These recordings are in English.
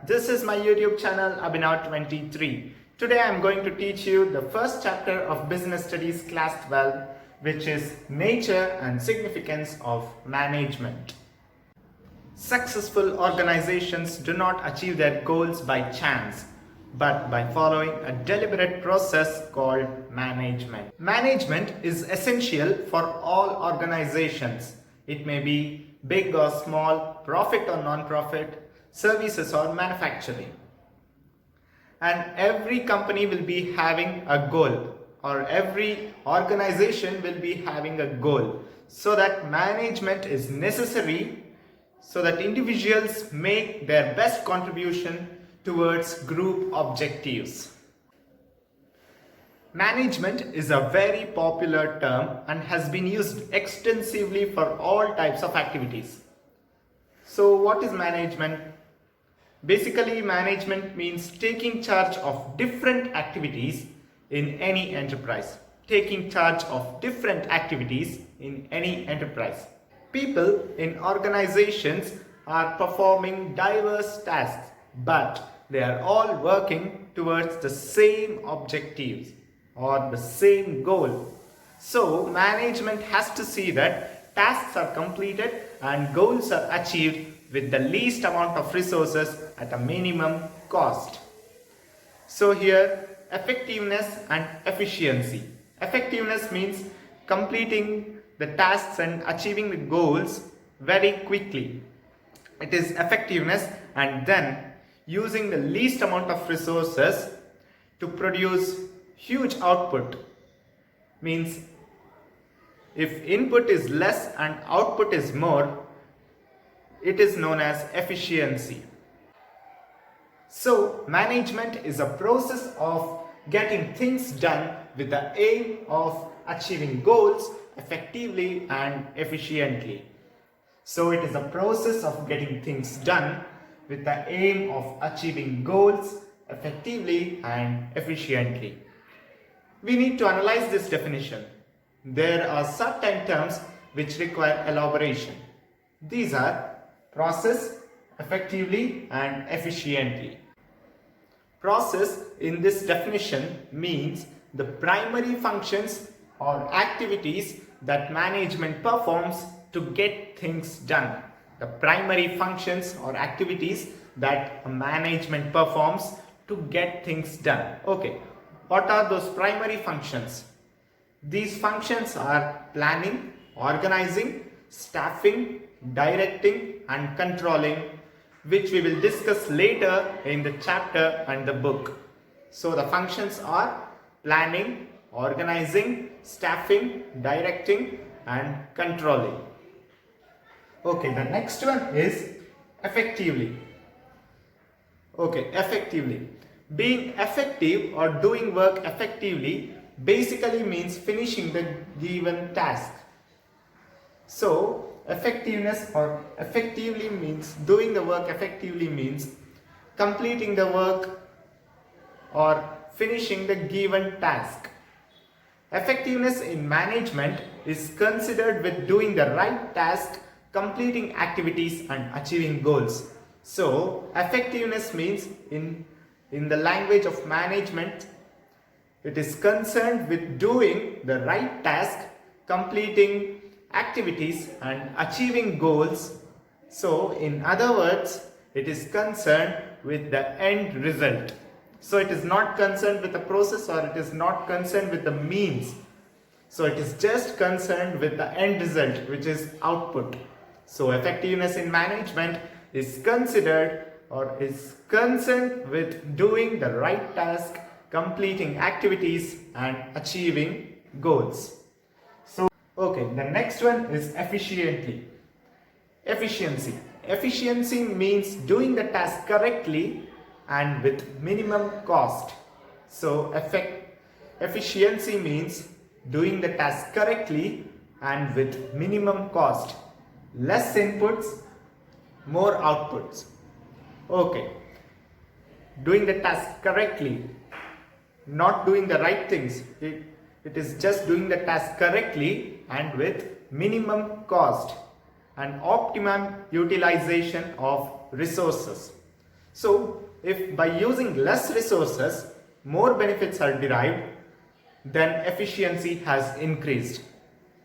This is my YouTube channel Abinav 23. Today I am going to teach you the first chapter of Business Studies Class 12, which is Nature and Significance of Management. Successful organizations do not achieve their goals by chance, but by following a deliberate process called management. Management is essential for all organizations. It may be big or small, profit or non-profit, services or manufacturing. And every company will be having a goal, or every organization will be having a goal, so that management is necessary so that individuals make their best contribution towards group objectives. Management is a very popular term and has been used extensively for all types of activities. So what is management? Basically, management means taking charge of different activities in any enterprise. Taking charge of different activities in any enterprise. People in organizations are performing diverse tasks, but they are all working towards the same objectives or the same goal. So, management has to see that tasks are completed and goals are achieved with the least amount of resources at a minimum cost. So here, effectiveness and efficiency. Effectiveness means completing the tasks and achieving the goals very quickly. It is effectiveness, and then using the least amount of resources to produce huge output. Means if input is less and output is more, it is known as efficiency. So, management is a process of getting things done with the aim of achieving goals effectively and efficiently. So, it is a process of getting things done with the aim of achieving goals effectively and efficiently. We need to analyze this definition. There are certain terms which require elaboration. These are process, effectively and efficiently. Process in this definition means the primary functions or activities that management performs to get things done. The primary functions or activities that management performs to get things done. Okay, what are those primary functions? These functions are planning, organizing, staffing, directing and controlling, which we will discuss later in the chapter and the book. So the functions are planning, organizing, staffing, directing and controlling. Okay, the next one is effectively. Okay, effectively. Being effective or doing work effectively basically means finishing the given task. So, effectiveness or effectively means doing the work effectively means completing the work or finishing the given task. Effectiveness in management is considered with doing the right task, completing activities and achieving goals. So, effectiveness means in the language of management, it is concerned with doing the right task, completing activities and achieving goals. So in other words, it is concerned with the end result. So it is not concerned with the process, or it is not concerned with the means. So it is just concerned with the end result, which is output. So effectiveness in management is considered or is concerned with doing the right task, completing activities and achieving goals. Okay, the next one is efficiently. Efficiency. Efficiency means doing the task correctly and with minimum cost. So, efficiency means doing the task correctly and with minimum cost. Less inputs, more outputs. Okay, doing the task correctly, not doing the right things. It is just doing the task correctly and with minimum cost and optimum utilization of resources. So if by using less resources, more benefits are derived, then efficiency has increased.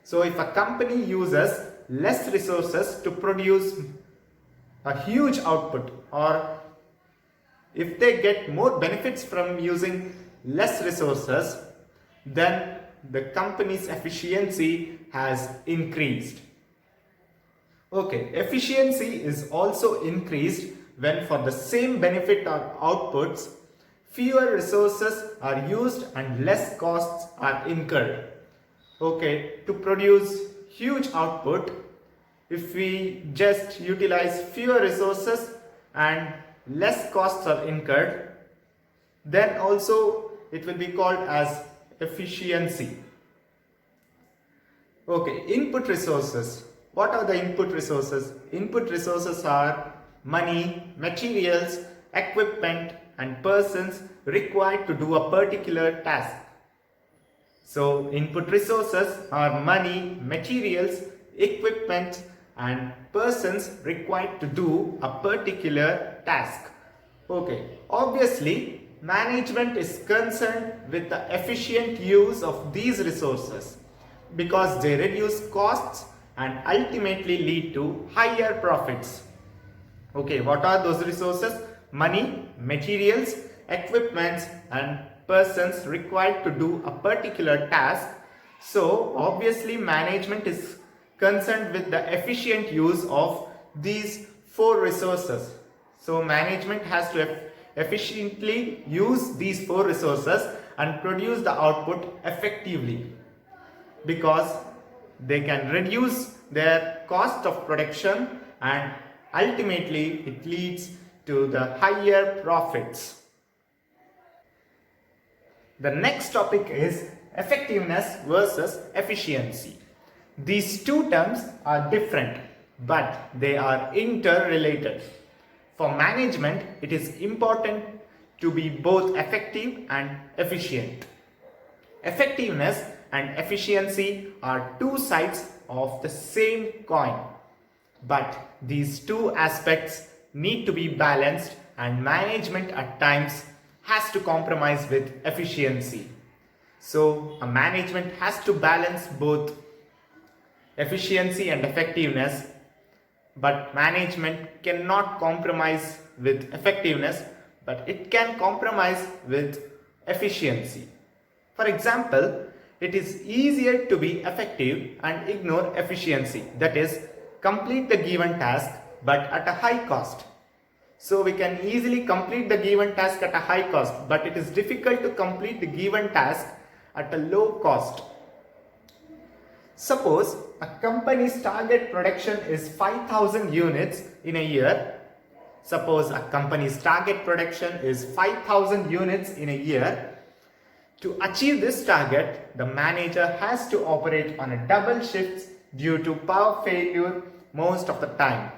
So if a company uses less resources to produce a huge output, or if they get more benefits from using less resources, then the company's efficiency has increased. Okay, efficiency is also increased when for the same benefit or outputs, fewer resources are used and less costs are incurred. Okay, to produce huge output, if we just utilize fewer resources and less costs are incurred, then also it will be called as efficiency. Okay, input resources. What are the input resources? Input resources are money, materials, equipment, and persons required to do a particular task. So input resources are money, materials, equipment, and persons required to do a particular task. Okay, obviously management is concerned with the efficient use of these resources because they reduce costs and ultimately lead to higher profits. Okay, what are those resources? Money, materials, equipments, and persons required to do a particular task. So obviously management is concerned with the efficient use of these four resources. So management has to efficiently use these four resources and produce the output effectively, because they can reduce their cost of production and ultimately it leads to the higher profits. The next topic is effectiveness versus efficiency. These two terms are different, but they are interrelated. For management, it is important to be both effective and efficient. Effectiveness and efficiency are two sides of the same coin, but these two aspects need to be balanced, and management at times has to compromise with efficiency. So a management has to balance both efficiency and effectiveness, but management cannot compromise with effectiveness, but it can compromise with efficiency. For example, it is easier to be effective and ignore efficiency, that is, complete the given task but at a high cost. So we can easily complete the given task at a high cost, but it is difficult to complete the given task at a low cost. Suppose a company's target production is 5,000 units in a year. Suppose a company's target production is 5,000 units in a year. To achieve this target, the manager has to operate on a double shifts due to power failure most of the time.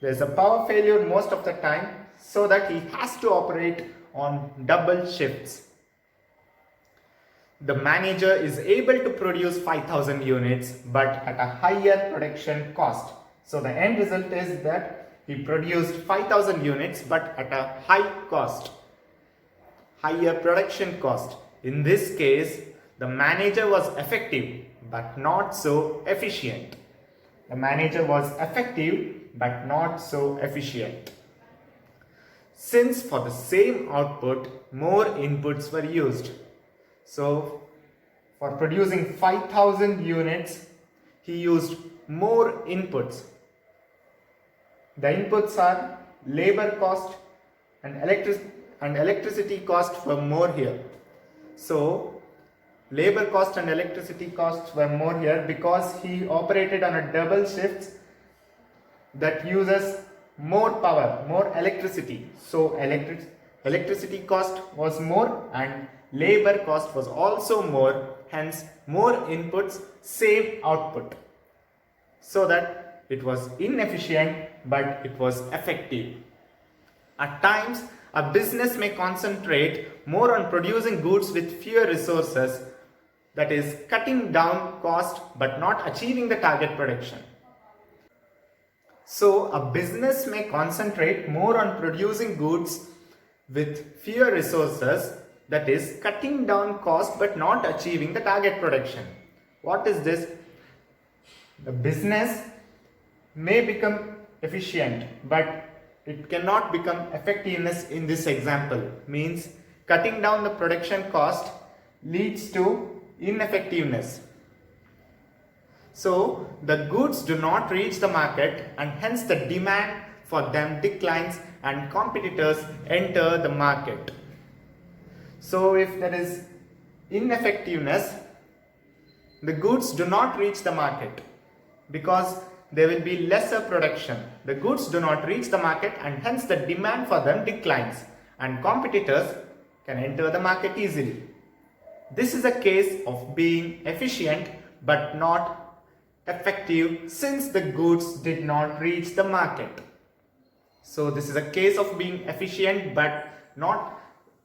There is a power failure most of the time, so that he has to operate on double shifts. The manager is able to produce 5,000 units but at a higher production cost. So the end result is that he produced 5,000 units but at a high cost, higher production cost. In this case, the manager was effective but not so efficient. The manager was effective but not so efficient. Since for the same output, more inputs were used. So for producing 5,000 units, he used more inputs. The inputs are labor cost and electricity cost were more here. So labor cost and electricity costs were more here because he operated on a double shift that uses more power, more electricity. So electricity cost was more and labor cost was also more, hence more inputs, same output. So that it was inefficient but it was effective. At times, a business may concentrate more on producing goods with fewer resources, that is, cutting down cost but not achieving the target production. So a business may concentrate more on producing goods with fewer resources, that is cutting down cost but not achieving the target production. What is this? The business may become efficient but it cannot become effectiveness in this example. Means cutting down the production cost leads to ineffectiveness. So the goods do not reach the market and hence the demand for them declines and competitors enter the market. So if there is ineffectiveness, the goods do not reach the market because there will be lesser production. The goods do not reach the market and hence the demand for them declines and competitors can enter the market easily. This is a case of being efficient but not effective since the goods did not reach the market. So this is a case of being efficient but not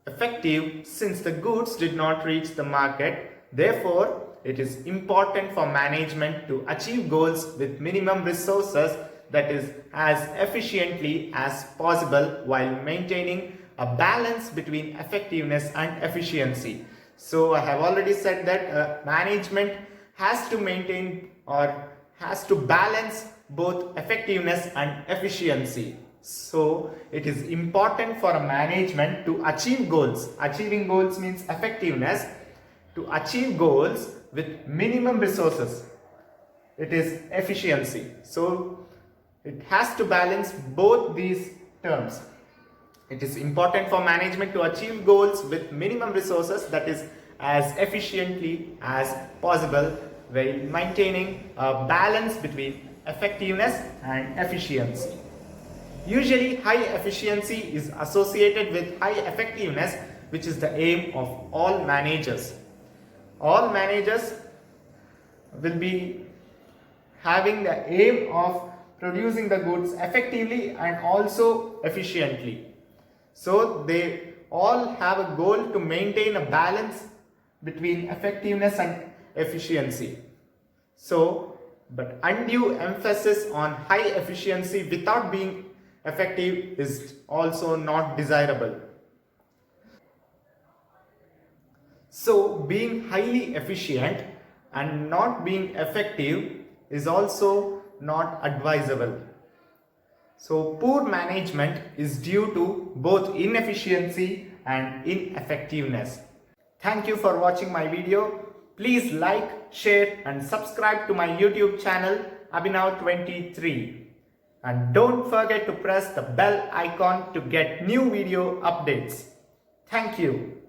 effective since the goods did not reach the market. Therefore, it is important for management to achieve goals with minimum resources, that is as efficiently as possible while maintaining a balance between effectiveness and efficiency. So I have already said that management has to maintain or has to balance both effectiveness and efficiency. So it is important for a management to achieve goals. Achieving goals means effectiveness. To achieve goals with minimum resources, it is efficiency. So it has to balance both these terms. It is important for management to achieve goals with minimum resources, that is as efficiently as possible while maintaining a balance between effectiveness and efficiency. Usually high efficiency is associated with high effectiveness, which is the aim of all managers. All managers will be having the aim of producing the goods effectively and also efficiently. So they all have a goal to maintain a balance between effectiveness and efficiency. So, but undue emphasis on high efficiency without being effective is also not desirable. So being highly efficient and not being effective is also not advisable. So poor management is due to both inefficiency and ineffectiveness. Thank you for watching my video. Please like, share and subscribe to my YouTube channel Abinav 23. And don't forget to press the bell icon to get new video updates. Thank you.